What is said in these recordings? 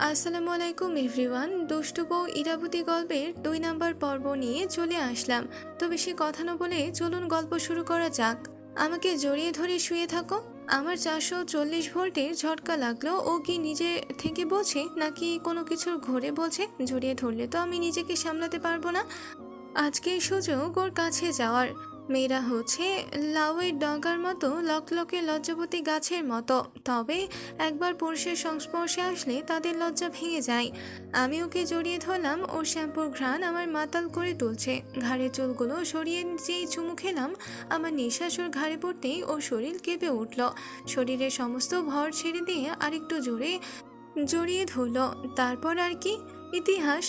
আসসালামু আলাইকুম এভরিওয়ান। দুষ্টু বউ ইরাবতী গল্পের 2 নম্বর পর্ব নিয়ে চলে আসলাম। তো বেশি কথা না বলে চলুন গল্প শুরু করা যাক। আমাকে জড়িয়ে ধরে শুয়ে থাকো। আমার 440 ভোল্টের ঝটকা লাগলো। ও কি নিজে থেকে বলছে নাকি কোনো কিছুর ঘোরে বলছে? জড়িয়ে ধরলে তো আমি নিজেকে সামলাতে পারবো না। আজকে সুযোগ ওর কাছে যাওয়ার। মেয়েরা হচ্ছে লাউয়ের ডগার মতো লকলকে লজ্জাবতী গাছের মতো, তবে একবার পুরুষের সংস্পর্শে আসলে তাদের লজ্জা ভেঙে যায়। আমি ওকে জড়িয়ে ধরলাম। ওর শ্যাম্পুর ঘ্রাণ আমার মাতাল করে তুলছে। ঘাড়ের চুলগুলো সরিয়ে যেই চুমু খেলাম, আমার নিঃশ্বাস ওর ঘাড়ে পড়তেই ওর শরীর কেঁপে উঠল। শরীরের সমস্ত ভর ছেড়ে দিয়ে আরেকটু জোরে জড়িয়ে ধরল। তারপর আর কি ইতিহাস।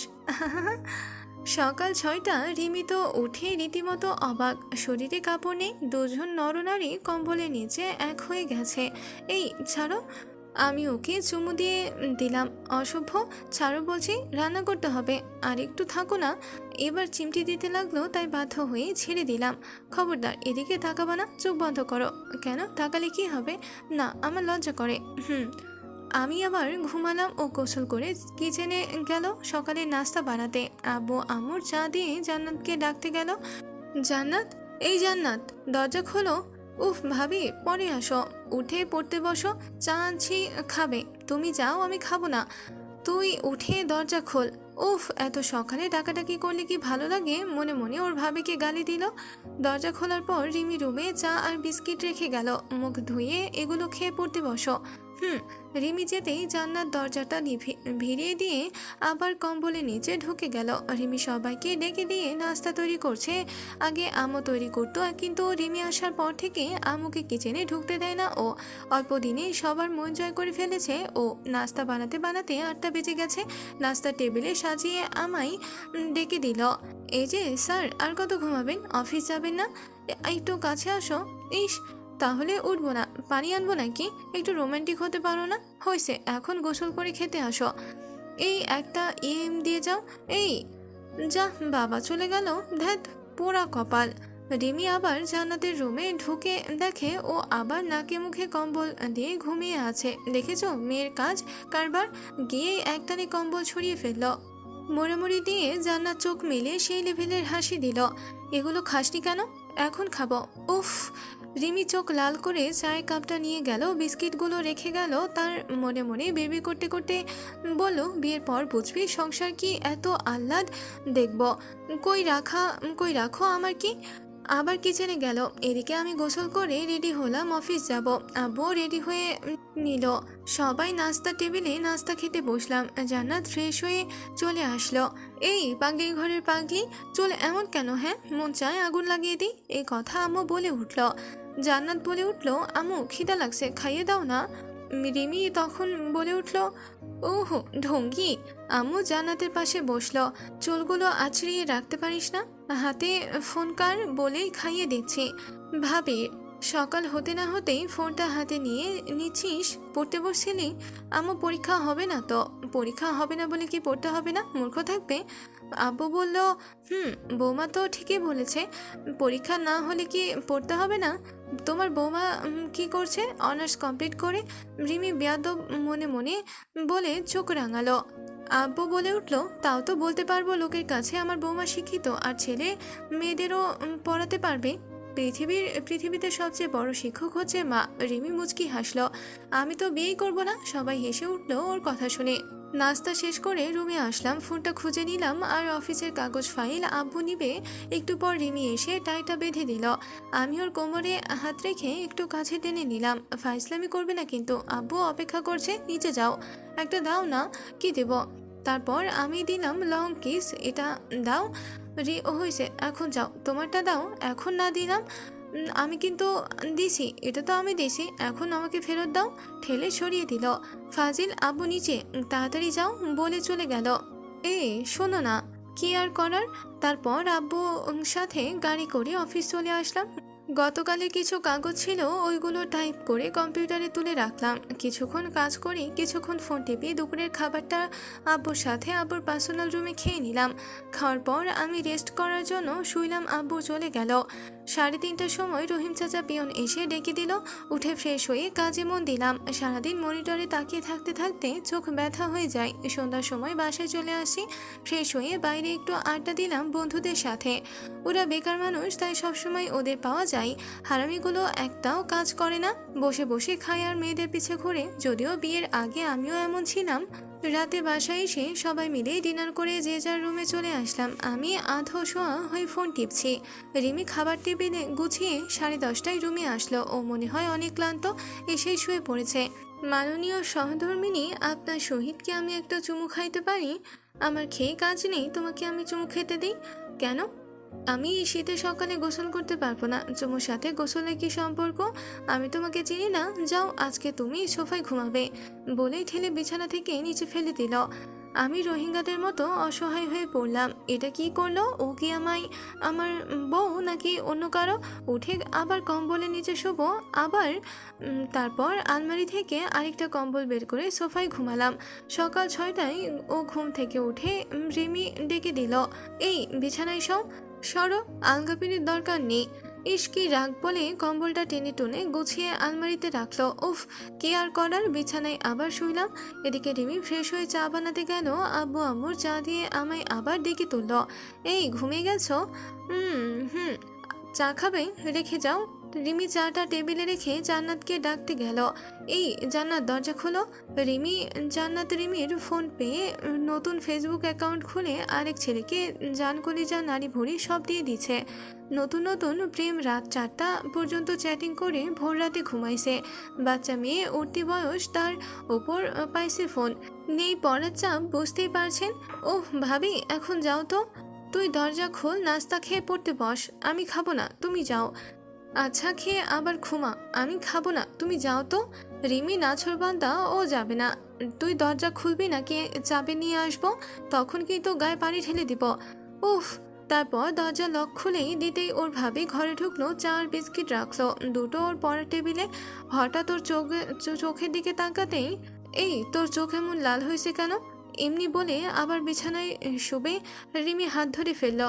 সকাল 6টা। রিমি তো উঠে রীতিমতো অবাক। শরীরে কাপড় নেই। দুজন নরনারী কম্বলের নিচে এক হয়ে গেছে। এই ছাড়ো। আমি ওকে চুমু দিয়ে দিলাম। অসভ্য, ছাড়ো বলছি, রান্না করতে হবে। আর একটু থাকো না। এবার চিমটি দিতে লাগলো, তাই বাধ্য হয়ে ছেড়ে দিলাম। খবরদার এদিকে তাকাবা না, চোখ বন্ধ করো। কেন, তাকালে কি হবে? না, আমার লজ্জা করে। হুম। আমি আবার ঘুমালাম। ও গোসল করে কিচেনে গেল সকালে নাস্তা বানাতে। আব্বু আম্মুর চা দিয়ে জান্নাতকে ডাকতে গেল। জান্নাত, এই জান্নাত, দরজা খোলো। উফ ভাবি, পরে আসো। উঠে পড়তে বসো। চা আনছি, খাবে? তুমি যাও, আমি খাবো না। তুই উঠে দরজা খোল। উফ, এত সকালে ডাকাডাকি করলে কি ভালো লাগে? মনে মনে ওর ভাবিকে গালি দিল। দরজা খোলার পর রিমি রুমে চা আর বিস্কিট রেখে গেল। মুখ ধুয়ে এগুলো খেয়ে পড়তে বসো। হুম। রিমি যেতেই জান্নাত দরজাটা ভিড়িয়ে দিয়ে আবার কম্বলের নিচে ঢুকে গেল। রিমি সবাইকে ডেকে দিয়ে নাস্তা তৈরি করছে। আগে আম্মু তৈরি করতো, কিন্তু রিমি আসার পর থেকে আম্মুকে কিচেনে ঢুকতে দেয় না ও। অল্প দিনে সবার মন জয় করে ফেলেছে ও। নাস্তা বানাতে বানাতে 8টা বেজে গেছে। নাস্তার টেবিলে সাজিয়ে আমায় ডেকে দিল। এই যে স্যার, আর কত ঘুমাবেন? অফিস যাবেন না? একটু কাছে আসো। ইস, তাহলে উঠবো না? পানি আনবো নাকি? একটু রোমান্টিক হতে পারো না? হয়েছে, এখন গোসল করে খেতে আসো। এই একটা দিয়ে যাও। এই যা, বাবা চলে গেল। ধ্যাত, পোড়া কপাল। রিমি আবার জান্নাতের রুমে ঢুকে দেখে ও আবার নাকে মুখে কম্বল দিয়ে ঘুমিয়ে আছে। দেখেছো মেয়ের কাজ কারবার? গিয়ে একটানে কম্বল ছড়িয়ে ফেলল। মোড়ামুড়ি দিয়ে জান্নাত চোখ মেলে সেই লেভেলের হাসি দিল। এগুলো খাসনি কেন? এখন খাবো। উফ। রিমি চোখ লাল করে চায়ের কাপটা নিয়ে গেল, বিস্কিটগুলো রেখে গেল। তার মনে মনে বেবি করতে করতে বলল, বিয়ের পর বুঝবি সংসার কি এত আহ্লাদ। দেখব। কই রাখো আমার কি। আবার কিচেনে গেল। এদিকে আমি গোসল করে রেডি হলাম, অফিস যাব। আব্বু রেডি হয়ে নিল। সবাই নাস্তা টেবিলে নাস্তা খেতে বসলাম। জান্নাত ফ্রেশ হয়ে চলে আসলো। এই পাগলির ঘরের পাগলি, চলে এমন কেন? হ্যাঁ, মন চায় আগুন লাগিয়ে দিই। এই কথা আম্মু বলে উঠল। জান্নাত বলে উঠল, আম্মু খিদা লাগছে, খাইয়ে দাও না। রিমি তখন বলে উঠল, ওহো ঢঙ্গি। আম্মু জান্নাতের পাশে বসলো। চুলগুলো আছড়িয়ে রাখতে পারিস না? হাতে ফোন কার, বলেই খাইয়ে দিচ্ছি। ভাবি, সকাল হতে না হতেই ফোনটা হাতে নিয়ে নিচ্ছিস? পড়তে বসছিলি? আম্মু, পরীক্ষা হবে না তো। পরীক্ষা হবে না বলে কি পড়তে হবে না? মূর্খ থাকবে। আব্বু বলল, হুম, বৌমা তো ঠিকই বলেছে। পরীক্ষা না হলে কি পড়তে হবে না? তোমার বৌমা কি করছে অনার্স কমপ্লিট করে? রিমি বেয়াদব মনে মনে বলে চোখ রাঙালো। আব্বু বলে উঠল, তাও তো বলতে পারবো লোকের কাছে আমার বৌমা শিক্ষিত আর ছেলে মেয়েদেরও পড়াতে পারবে। পৃথিবীতে সবচেয়ে বড় শিক্ষক হচ্ছে মা। রিমি মুচকি হাসলো। আমি তো বিয়েই করবো না। সবাই হেসে উঠলো ওর কথা শুনে। নাস্তা শেষ করে রুমে আসলাম, ফোনটা খুঁজে নিলাম আর অফিসের কাগজ ফাইল আব্বু নিবে। একটু পর রিমি এসে টাইটা বেঁধে দিল। আমি ওর কোমরে হাত রেখে একটু কাছে টেনে নিলাম। ফাইজলামি করবে না কিন্তু, আব্বু অপেক্ষা করছে, নিচে যাও। একটা দাও না। কি দেব? তারপর আমি দিলাম লং কিস। এটা দাও। ও হয়েছে, এখন যাও, তোমারটা দাও। এখন না দিলাম? আমি কিন্তু দিছি, এটা তো আমি দিছি, এখন আমাকে ফেরত দাও। ঠেলে সরিয়ে দিল। ফাজিল, আব্বু নিচে, তাড়াতাড়ি যাও বলে চলে গেল। শোনো না। কি আর করার। তারপর আব্বু সাথে গাড়ি করে অফিস চলে আসলাম। গতকালে কিছু কাগজ ছিল, ওইগুলো টাইপ করে কম্পিউটারে তুলে রাখলাম। কিছুক্ষণ কাজ করি, কিছুক্ষণ ফোন টিপি। দুপুরের খাবারটা আব্বুর সাথে আব্বুর পার্সোনাল রুমে খেয়ে নিলাম। খাওয়ার পর আমি রেস্ট করার জন্য শুইলাম। আব্বু চলে গেল। 3:30টার সময় রহিম চাচা পিয়ন এসে ডেকে দিল। উঠে ফ্রেশ হয়ে কাজে মন দিলাম। সারাদিন মনিটরে তাকিয়ে থাকতে থাকতে চোখ ব্যথা হয়ে যায়। সন্ধ্যার সময় বাসায় চলে আসি। ফ্রেশ হয়ে বাইরে একটু আড্ডা দিলাম বন্ধুদের সাথে। ওরা বেকার মানুষ, তাই সবসময় ওদের পাওয়া যায়। হারামিগুলো একটাও কাজ করে না, বসে বসে খায় আর মেয়েদের পিছে ঘুরে। যদিও বিয়ের আগে আমিও এমন ছিলাম। রাতে বাসায় এসে সবাই মিলে ডিনার করে যে যার রুমে চলে আসলাম। আমি আধো শোয়া হয়ে ফোন টিপছি। রিমি খাবার টেবিলে গুছিয়ে 10:30টায় রুমে আসলো। ও মনে হয় অনেক ক্লান্ত, এসেই শুয়ে পড়েছে। মাননীয় সহধর্মিনী, আপনার শহীদকে আমি একটা চুমু খাইতে পারি? আমার খেয়ে কাজ নেই, তোমাকে আমি চুমু খেতে দিই? কেন? আমি এই শীতের সকালে গোসল করতে পারবো না। চুমুর সাথে গোসলের কি সম্পর্ক? আমি তোমাকে চিনি না। যাও, আজকে তুমি সোফায় ঘুমাবে, বলেই ঠেলে বিছানা থেকে নিচে ফেলে দিল। আমি রোহিঙ্গাদের মতো অসহায় হয়ে পড়লাম। এটা কি করলো? ও কি আমার বউ নাকি অন্য কারো? উঠে আবার কম্বলের নিচে শোবো আবার। তারপর আলমারি থেকে আরেকটা কম্বল বের করে সোফায় ঘুমালাম। সকাল 6টায় ও ঘুম থেকে উঠে রিমি ডেকে দিল, এই বিছানায় সরো, আলগাপিনির দরকার নেই। ইস কি রাগ বলে কম্বলটা টেনে টুনে গুছিয়ে আলমারিতে রাখলো। উফ, কে আর করার। বিছানায় আবার শুইলাম। এদিকে রিমি ফ্রেশ হয়ে চা বানাতে গেল। আব্বু আম্মুর চা দিয়ে আমায় আবার ডেকে তুললো। এই ঘুমিয়ে গেছো? হুম, চা খাবে? রেখে যাও। রিমি চাটা টেবিলে রেখে জান্নাতকে ডাকতে গেল। এই জান্নাত, দরজা খোলো। রিমির ফোন পেয়ে নতুন ফেসবুক অ্যাকাউন্ট খুলে আরেক ছেলেকে জান কলিজা নারী ভুড়ি সব দিয়ে দিচ্ছে। নতুন নতুন প্রেম। রাত 4টা পর্যন্ত চ্যাটিং করে ভোর রাতে ঘুমাইছে। বাচ্চা মেয়ে, উঠতি বয়স, তার ওপর পাইছে ফোন। নেই পড়ার চাপ, বুঝতেই পারছেন। ওহ ভাবি, এখন যাও তো। তুই দরজা খোল, নাস্তা খেয়ে পড়তে বস। আমি খাবো না, তুমি যাও। আচ্ছা, খেয়ে আবার ঘুমা। আমি খাবো না, তুমি যাও তো। রিমি নাছোড়বান্দা, ও যাবে না। তুই দরজা খুলবি নাকি চাবি নিয়ে আসবো? তখন কি তো গায়ে পানি ঢেলে দিব। উফ। তারপর দরজা লক খুলেই দিতেই ওর ভাবি ঘরে ঢুকলো। চা আর বিস্কিট রাখলো দুটো ওর পড়ার টেবিলে। হঠাৎ ওর চোখের দিকে তাকাতেই, এই তোর চোখ এমন লাল হয়েছে কেন? এমনি বলে আবার বিছানায় শুবে রিমি হাত ধরে ফেলল।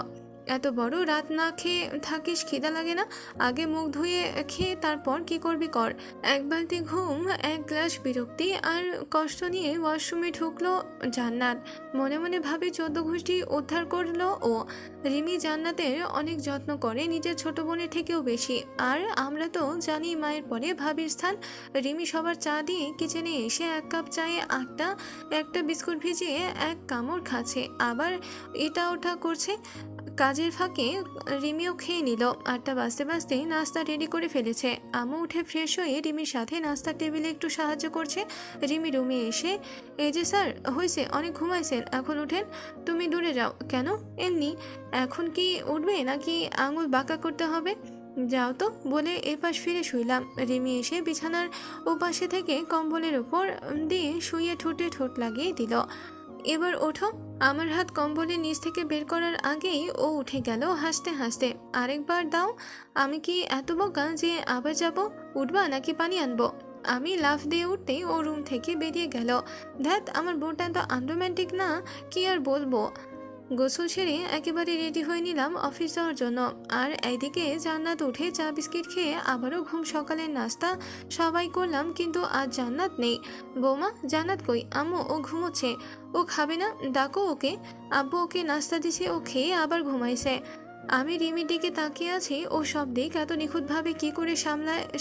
এত বড় রাত না খেয়ে থাকিস, খিদা লাগে না? আগে মুখ ধুয়ে খেয়ে তারপর কি করবি কর। এক বালতি ঘুম, এক গ্লাস বিরক্তি আর কষ্ট নিয়ে ওয়াশরুমে ঢুকলো জান্নাত। মনে মনে ভাবে 14 গোষ্ঠী উদ্ধার করলো ও। রিমি জান্নাতের অনেক যত্ন করে, নিজের ছোট বোনের থেকেও বেশি। আর আমরা তো জানি মায়ের পরে ভাবির স্থান। রিমি সবার চা দিয়ে কিচেনে এসে 1 কাপ চায়ে একটা বিস্কুট ভিজিয়ে 1 কামড় খাচ্ছে, আবার এটা ওঠা করছে। কাজের ফাঁকে রিমিও খেয়ে নিল। 8টা বাজতে বাজতে নাস্তা রেডি করে ফেলেছে। আম্মু উঠে ফ্রেশ হয়ে রিমির সাথে নাস্তার টেবিলে একটু সাহায্য করছে। রিমি রুমে এসে, এই যে স্যার, হয়েছে, অনেক ঘুমাইছেন, এখন উঠেন। তুমি দূরে যাও। কেন? এমনি। এখন কি উঠবে নাকি আঙুল বাঁকা করতে হবে? যাও তো, বলে এপাশ ফিরে শুইলাম। রিমি এসে বিছানার ওপাশে থেকে কম্বলের উপর দিয়ে শুয়ে ঠোঁটে ঠোঁট লাগিয়ে দিল। এবার ওঠো। আমার হাত কম্বলের নিচ থেকে বের করার আগেই ও উঠে গেল হাসতে হাসতে। আরেকবার দাও। আমি কি এত বোকা যে আবার যাব? উঠবা নাকি পানি আনবো? আমি লাফ দিয়ে উঠতেই ও রুম থেকে বেরিয়ে গেল। ধ্যাত, আমার বোনটা এত আনরোম্যান্টিক না, কি আর বলবো। গোসল সেরে একেবারে রেডি হয়ে নিলাম অফিস যাওয়ার জন্য। আর এইদিকে জান্নাত উঠে চা বিস্কিট খেয়ে আবারও ঘুম। সকালের নাস্তা সবাই করলাম, কিন্তু আজ জান্নাত নেই। বৌমা, জান্নাত কই? আম্মু, ও ঘুমোচ্ছে। ও খাবে না? ডাকো ওকে। আব্বু ওকে নাস্তা দিছে, ও খেয়ে আবার ঘুমাইছে। আমি রিমির দিকে তাকিয়ে আছি। ও সব দিক এত নিখুঁতভাবে কি করে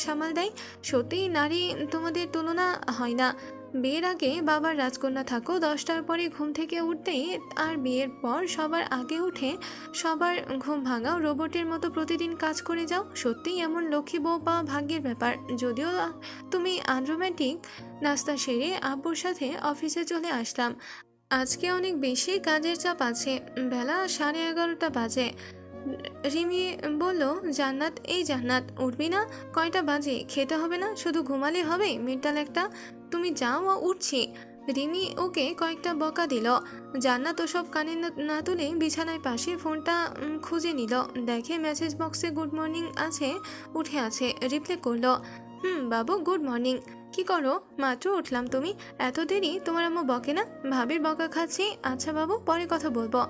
সামাল দেয়। সত্যিই নারী তোমাদের তুলনা হয় না। বিয়ের আগে বাবার রাজকন্যা থাকো, 10টার পরে ঘুম থেকে উঠতেই, আর বিয়ের পর সবার আগে উঠে সবার ঘুম ভাঙাও, রোবটের মতো প্রতিদিন কাজ করে যাও। সত্যিই এমন লক্ষ্মী বউ পাওয়া ভাগ্যের ব্যাপার। যদিও তুমি আনরোম্যান্টিক। নাস্তা সেরে আব্বুর সাথে অফিসে চলে আসলাম। আজকে অনেক বেশি কাজের চাপ আছে। বেলা 11:30 বাজে। রিমি বলল, জান্নাত, এই জান্নাত, উঠবি না? কয়টা বাজে? খেতে হবে না? শুধু ঘুমালে হবে? মেন্টাল একটা। তুমি যাও, উঠছি। রিমি ওকে কয়েকটা বকা দিল। জান্নাত ওসব কানে না তুলে বিছানায় পাশে ফোনটা খুঁজে নিল। দেখে মেসেজ বক্সে গুড মর্নিং আছে, উঠে আছে। রিপ্লাই করলো, বাবু গুড মর্নিং। কি করো? মাত্র উঠলাম। তুমি? এত দেরি? তোমার আম্মু বকে না? ভাবির বকা খাচ্ছি। আচ্ছা বাবু, পরে কথা বলবো।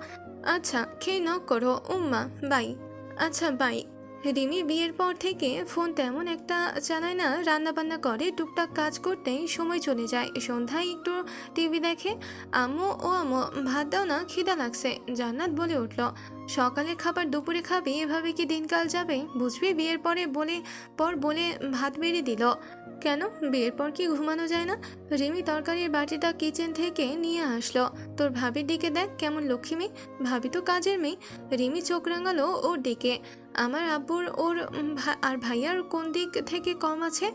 আচ্ছা, খেয়ে নক করো। উম্মা, বাই। আচ্ছা বাই। রিমি বিয়ের পর থেকে ফোন তেমন একটা চালায় না, রান্না বান্না করে, টুকটাক কাজ করতেই সময় চলে যায়। সন্ধ্যায় একটু টিভি দেখে। আম্মু ভাত দাও না, খিদা লাগছে। জান্নাত বলে উঠল, সকালের খাবার দুপুরে খাবি? এভাবে কি দিনকাল যাবে? বুঝবি বিয়ের বলে ভাত বেড়ে দিল। কেন, বিয়ের পর কি ঘুমানো যায় না? রিমি তরকারির বাটিটা কিচেন থেকে নিয়ে আসলো। তোর ভাবির দিকে দেখ, কেমন লক্ষ্মী মেয়ে। ভাবি তো কাজের মেয়ে। রিমি চোখ রাঙালো ওর দিকে। আমার আব্বুর ওর আর ভাইয়ার কোন দিক থেকে কম আছে?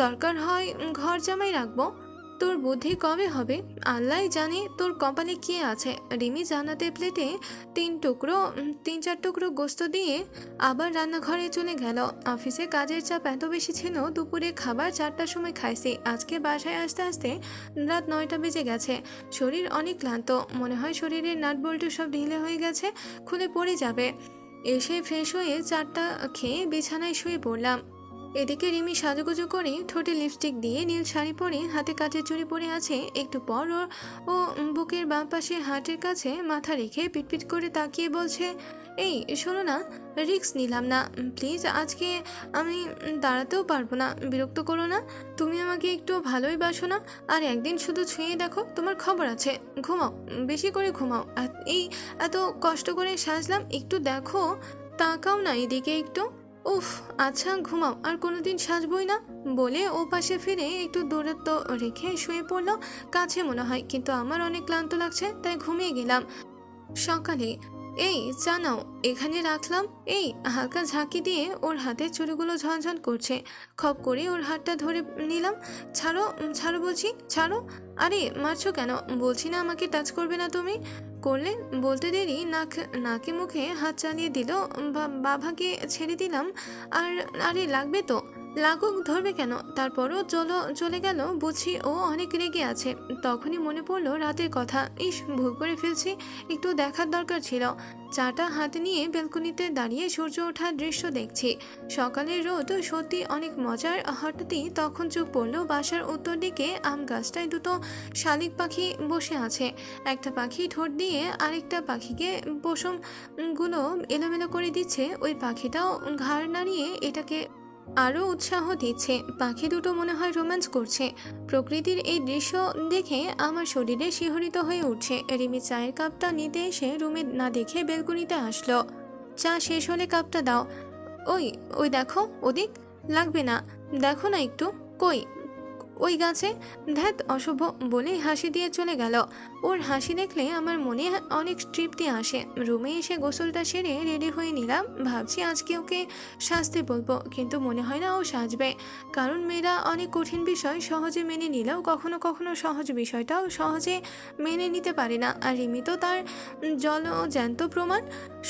দরকার হয় ঘর জামাই রাখবো। তোর বুদ্ধি কবে হবে? আল্লাহ জানে তোর কপালে কি আছে। রিমি জান্নাতের প্লেটে 3-4 টুকরো গোস্ত দিয়ে আবার রান্নাঘরে চলে গেল। অফিসে কাজের চাপ এত বেশি ছিল, দুপুরে খাবার 4টার সময় খাইছি। আজকে বাসায় আসতে আসতে রাত 9টা বেজে গেছে। শরীর অনেক ক্লান্ত, মনে হয় শরীরের নাট বল্টু সব ঢিলে হয়ে গেছে, খুলে পড়ে যাবে। এসে ফ্রেশ হয়ে চাটা খেয়ে বিছানায় শুয়ে পড়লাম। এদিকে রিমি সাজুগুজু করে, ঠোঁটে লিপস্টিক দিয়ে, নীল শাড়ি পরে, হাতে কাচের চুড়ি পরে আছে। একটু পর ও বুকের বাম পাশে হার্টের কাছে মাথা রেখে পিটপিট করে তাকিয়ে বলছে, এই শোনো না, রিস্ক নিলাম না প্লিজ। আজকে আমি দাঁড়াতেও পারবো না, বিরক্ত করো না। তুমি আমাকে একটু ভালোই বাসো না? আর একদিন শুধু ছুঁয়ে দেখো, তোমার খবর আছে। ঘুমাও, বেশি করে ঘুমাও। এই এত কষ্ট করে সাজলাম, একটু দেখো, তাকাও না এদিকে একটু। উফ, আচ্ছা ঘুমাও, আর কোনোদিন সাজবই না। বলে ও পাশে ফিরে একটু দূরত্ব রেখে শুয়ে পড়লো। কাছে মনে হয়, কিন্তু আমার অনেক ক্লান্ত লাগছে, তাই ঘুমিয়ে গেলাম। সকালে, এই চা নাও, এখানে রাখলাম। এই হালকা ঝাঁকি দিয়ে ওর হাতে চুড়িগুলো ঝনঝন করছে। খপ করে ওর হাতটা ধরে নিলাম। ছাড়ো, ছাড়ো বলছি, ছাড়ো। আরে মারছো কেন? বলছি না আমাকে টাচ করবে না তুমি। করলে? বলতে দেরি নাকে মুখে হাত চালিয়ে দিল। বাবাকে ছেড়ে দিলাম। আর আরে লাগবে তো। লাগুক, ধরবে কেন? তারপরও চলে গেল। বুঝি ও অনেক রেগে আছে। তখনই মনে পড়লো রাতের কথা। ইস, ভুল করে ফেলছি, একটু দেখার দরকার ছিল। চাটা হাতে নিয়ে বেলকনিতে দাঁড়িয়ে সূর্য ওঠার দৃশ্য দেখছি। সকালের রোদ সত্যি অনেক মজার। হঠাৎই তখন চোখ পড়লো বাসার উত্তর দিকে আম গাছটায় দুটো শালিক পাখি বসে আছে। একটা পাখি ঠোঁট দিয়ে আরেকটা পাখিকে পশম গুলো এলোমেলো করে দিচ্ছে। ওই পাখিটাও ঘাড় নাড়িয়ে এটাকে আরও উৎসাহ দিচ্ছে। পাখি দুটো মনে হয় রোম্যান্স করছে। প্রকৃতির এই দৃশ্য দেখে আমার শরীরে শিহরিত হয়ে উঠছে। রিমি চায়ের কাপটা নিতে এসে রুমে না দেখে বেলকনিতে আসলো। চা শেষ হলে কাপটা দাও। ওই ওই দেখো ওদিক। লাগবে না, দেখো না একটু। কই? ওই গাছে। ধ্যাত, অশুভ বলে হাসি দিয়ে চলে গেল। ওর হাসি দেখলে আমার মনে অনেক তৃপ্তি আসে। রুমে এসে গোসলটা সেরে রেডি হয়ে নিলাম। ভাবছি আজকে ওকে সাজতে বলবো, কিন্তু মনে হয় না ও সাজবে। কারণ মেয়েরা অনেক কঠিন বিষয় সহজে মেনে নিলেও কখনো কখনো সহজ বিষয়টাও সহজে মেনে নিতে পারে না। আর রিমি তো তার জ্যান্ত প্রমাণ।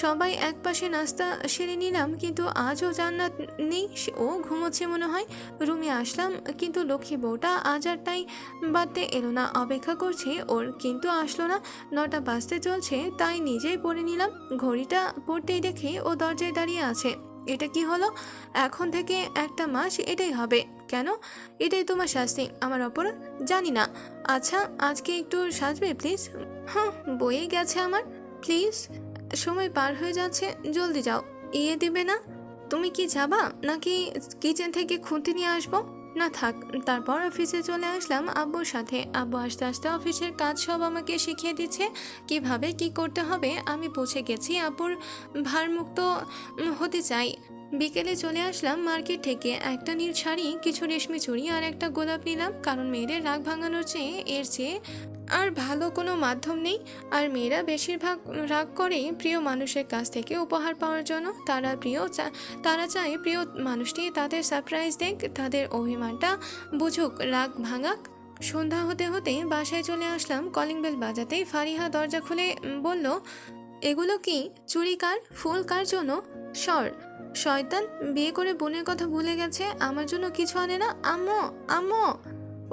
সবাই এক পাশে নাস্তা সেরে নিলাম, কিন্তু আজও জান্নাত নেই। ও ঘুমোচ্ছে মনে হয়। রুমে আসলাম, কিন্তু লক্ষ্মী বউটা আজ আর তাই বাড়তে এলো না। অপেক্ষা করছি ওর, কিন্তু আসলো না। 9টা বাজতে চলছে, তাই নিজেই পড়ে নিলাম। ঘড়িটা পড়তেই দেখি ও দরজায় দাঁড়িয়ে আছে। এটা কি হলো? এখন থেকে 1 মাস এটাই হবে। কেন? এটাই তোমার শাস্তি, আমার অপরাধ? জানি না। আচ্ছা, আজকে একটু সাজবে প্লিজ? হ্যাঁ, বয়ে গেছে আমার। প্লিজ, সময় পার হয়ে যাচ্ছে, জলদি যাও। দিবে না? তুমি কি যাবা, নাকি কিচেন থেকে খুঁটি নিয়ে আসবো? না থাক। তারপর অফিসে চলে আসলাম আব্বুর সাথে। আব্বু আস্তে আস্তে অফিসের কাজ সব আমাকে শিখিয়ে দিচ্ছে, কিভাবে কি করতে হবে। আমি পৌঁছে গেছি। আব্বুর ভারমুক্ত হতে চাই। বিকেলে চলে আসলাম মার্কেট থেকে। একটা নীল শাড়ি, কিছু রেশমি চুড়ি আর একটা গোলাপ নিলাম। কারণ মেয়েদের রাগ ভাঙানোর চেয়ে আর ভালো কোনো মাধ্যম নেই। আর মেয়েরা বেশিরভাগ রাগ করে প্রিয় মানুষের কাছ থেকে উপহার পাওয়ার জন্য। তারা চায় প্রিয় মানুষটি তাদের সারপ্রাইজ দেখ, তাদের অভিমানটা বুঝুক, রাগ ভাঙাক। সন্ধ্যা হতে হতে বাসায় চলে আসলাম। কলিং বেল বাজাতেই ফারিহা দরজা খুলে বলল, এগুলো কি? চুড়ি কার? ফুল কার জন্য? সর, শয়তান, বিয়ে করে বোনের কথা ভুলে গেছে, আমার জন্য কিছু আনে না। আম্মু, আম্মু।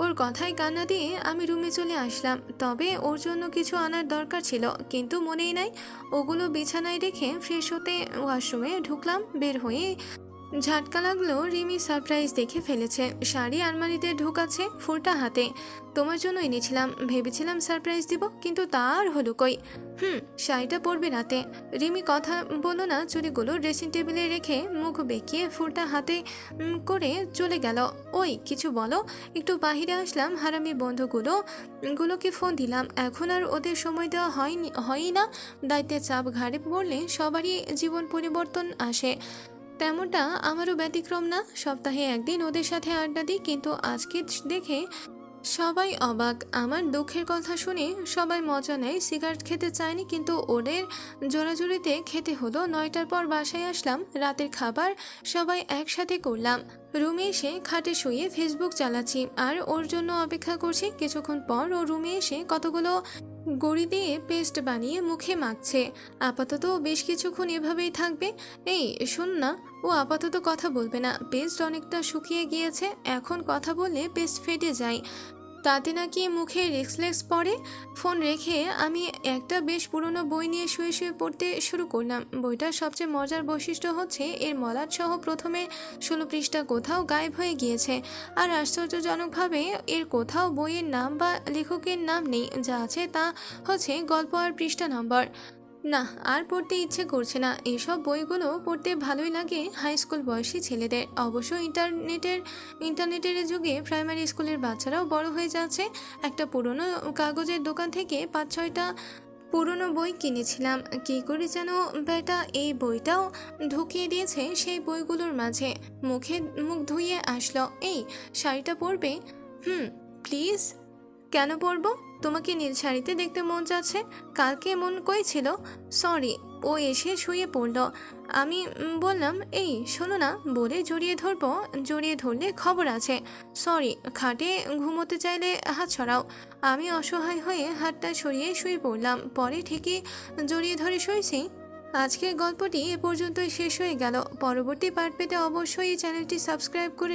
ওর কথায় কান্না দিয়ে আমি রুমে চলে আসলাম। তবে ওর জন্য কিছু আনার দরকার ছিল, কিন্তু মনেই নাই। ওগুলো বিছানায় রেখে ফ্রেশ হতে ওয়াশরুমে ঢুকলাম। বের হয়ে ঝাটকা লাগলো, রিমি সারপ্রাইজ দেখে ফেলেছে। শাড়ি আলমারিতে ঢোকাচ্ছে, ফুলটা হাতে। তোমার জন্য এনেছিলাম, ভেবেছিলাম সারপ্রাইজ দিব, কিন্তু তার হলো কই। শাড়িটা পরবে রাতে। রিমি কথা বলো না, চুড়িগুলো ড্রেসিং টেবিলে রেখে মুখ বেঁকিয়ে ফুলটা হাতে করে চলে গেল। ওই কিছু বলো। একটু বাহিরে আসলাম। হারামি বন্ধুগুলোকে ফোন দিলাম। এখন আর ওদের সময় দেওয়া হয়ই না। দায়িত্বের চাপ ঘাড়ে পড়লে সবারই জীবন পরিবর্তন আসে, তেমনটা আমারও ব্যতিক্রম না। সপ্তাহে একদিন ওদের সাথে আড্ডা দিই, কিন্তু আজকে দেখে সবাই অবাক। আমার দুঃখের কথা শুনে সবাই মজা নেয়। সিগারেট খেতে চায়নি, কিন্তু ওদের জোরাজুরিতে খেতে হলো। 9টার পর বাসায় আসলাম। রাতের খাবার সবাই একসাথে করলাম। রুমে এসে খাটে শুয়ে ফেসবুক চালাচ্ছি আর ওর জন্য অপেক্ষা করছি। কিছুক্ষণ পর ও রুমে এসে কতগুলো গড়ি দিয়ে পেস্ট বানিয়ে মুখে মাখছে। আপাতত বেশ কিছুক্ষণ এভাবেই থাকবে। এই শোন না, ও আপাতত কথা বলবে না। পেস্ট অনেকটা শুকিয়ে গিয়েছে, এখন কথা বললে পেস্ট ফেটে যায়, তাতে নাকি মুখে রিফ্লেক্স পড়ে। ফোন রেখে আমি একটা বেশ পুরনো বই নিয়ে শুয়ে শুয়ে পড়তে শুরু করলাম। বইটার সবচেয়ে মজার বৈশিষ্ট্য হচ্ছে এর মলাট সহ প্রথমে 16 পৃষ্ঠা কোথাও গায়েব হয়ে গিয়েছে। আর আশ্চর্যজনকভাবে এর কোথাও বইয়ের নাম বা লেখকের নাম নেই। যা আছে তা হচ্ছে গল্প আর পৃষ্ঠা নম্বর। না, আর পড়তে ইচ্ছে করছে না। এসব বইগুলো পড়তে ভালোই লাগে হাই স্কুল বয়সী ছেলেদের। অবশ্য ইন্টারনেটের যুগে প্রাইমারি স্কুলের বাচ্চারাও বড় হয়ে যাচ্ছে। একটা পুরনো কাগজের দোকান থেকে 5-6টা পুরনো বই কিনেছিলাম। কি করে যেন বেটা এই বইটাও ঢুকিয়ে দিয়েছে সেই বইগুলোর মাঝে। মুখ ধুইয়ে আসলো। এই শাড়িটা পরবে? প্লিজ। কেন পরবো? তোমাকে নীল শাড়িতে দেখতে মন যাচ্ছে। কালকে মন কই ছিল? সরি। ও এসে শুয়ে পড়ল। আমি বললাম, এই শোনো না, বলে জড়িয়ে ধরলে খবর আছে। সরি। খাটে ঘুমোতে চাইলে হাত ছড়াও। আমি অসহায় হয়ে হাতটা সরিয়ে শুয়ে পড়লাম। পরে ঠিকই জড়িয়ে ধরে শুয়েছি। আজকের গল্পটি এ পর্যন্তই শেষ হয়ে গেল। পরবর্তী পার্ট পেতে অবশ্যই চ্যানেলটি সাবস্ক্রাইব করে